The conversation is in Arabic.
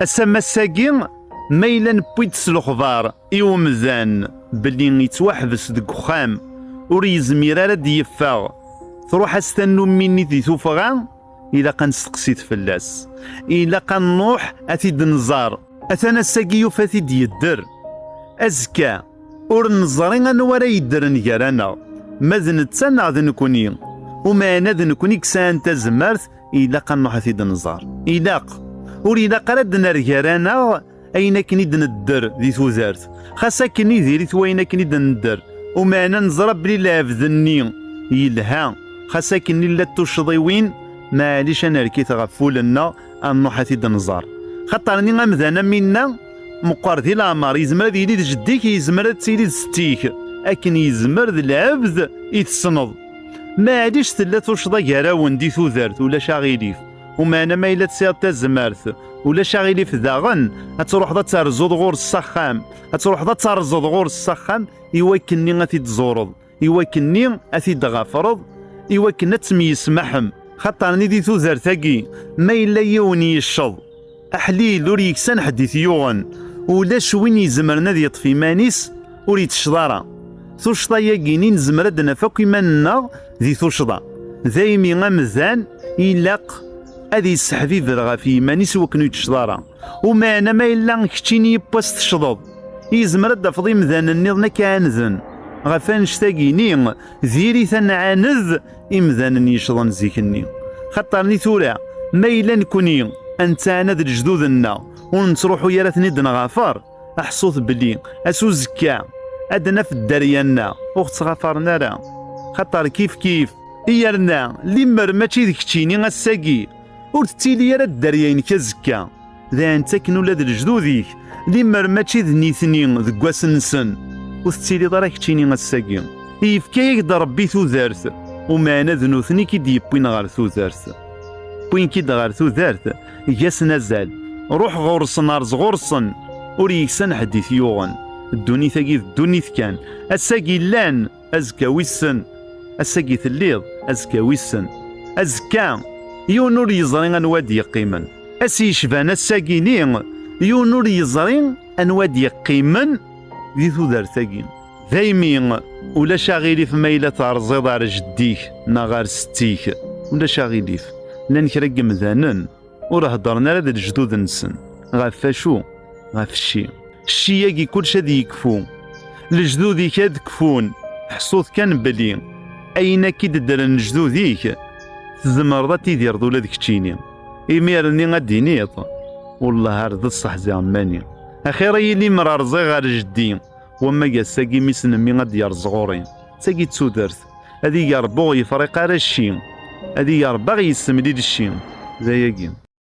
السما الساقي ما إلا نبويت الخضار إومزان بلي يتوحبس ديك وخام ور يزمير راه ديفاغ تروح استنو مني دي توفغا إلا كنستقسيت فلاس إلا كنروح أتيد نزار أثنا الساقي يوفاتي يدر أزكى ور نزاري أنوارا يدر نجارانا ماذن تسنع ذنكوني وما نذن كوني كسان تزمرت إلا كنروح أتيد نزار إلا ور إلا قرد نرجارانا أين كنيد ندر ذي توزارت خاصة كني ديري ثوين كنيد ندر وما ننزر بلي لافذني يلها خاصة كني لا تشضيوين معليش أنا ركيت غفولنا أنروح أتيد نزار خاطرني غمذانا منا مقارثي العمر يزمر ذي يليد جديك يزمر تيليد ستيك أكن يزمر ذي العبد يتسنض معليش تلا تشضى كراون دي توزارت ولا شاغيليف وما أنا ما إلا تسير تزمرت ولا شاغلي في ذاغن هتروح ذا ترزود غور السخام هتروح ذا ترزود غور السخام يوكني غادي تزورض يوكني غادي تغفرض يوكن تميس محم خاطرني دي توزرتاكي ما إلا يوني الشظ أحليل ور يكسن حديث يوغن ولا شوين يزمرنا ذي يطفي مانيس ور يتشضارا توشطا ياكيني نزمر دنا فوق يمنا ذي توشطا ذايمي غمزان يلاق هذه السحفي فرغا في مانيس وكنو يتشضارا وما أنا ما إلا كتشيني باس تشضض يزمر الدفضي مذان النظنا كانذن غفان شتاقيني ذيري ثنعانذ إمذان يشضن زيكني خطرني ثورا ما إلا نكوني أنت أنا ذي الجدودنا ونتروحو يارثني دنا غفار أحصوث بلي أسو زكا أدنا في الدريانا وقت غفرنا راه خطر كيف إيارنا لمر ماشي ذيك تشيني غساقي ور تتيلي راه الدريين كزكا ذا انت كنو ولاد الجدوديك لمر ماشي ذنيثني ذك واس نسن وتتيلي ضراك تشيني غساقي يفكايك ربي ثوذارت وما انا ذنوثني كي ديبوين غار ثوذارت بوين كي غار ثوذارت ياس نزال روح غورصن ارز غورصن ور يكسن حديث يوغن الدوني ثاقي الدوني كان الساقي لان ازكا ويسن الساقي ثليض ازكا ويسن ازكا يونور يزرين أنواد يقيمن أسي شبان الساقينين يونور يزرين أنواد يقيمن ذي ثودار ثاقين ذايمين ولا شاغيلي في ميلة ترزيض على جديك نغار ستيك ولا شاغيليف لان كراك مذانن وراه هضرنا لهاد الجدود نسن غافاشو غافشي الشياكي كلشي هادي يكفو الجدودي كاد كفون حصوث كان بلي أين كي ددرن جدوديك تزمر تيدير ذولا ديك تشيني إميرني غادينيط والله هرد الصح زي عماني أخيرا يلي مرار زي غار جدي وما قال ساقي ميسن مي غادي يرزغوري ساقي تسودرت هذي يربو يفرق على الشيم هذي يربغ يسملي الشيم زي ياكي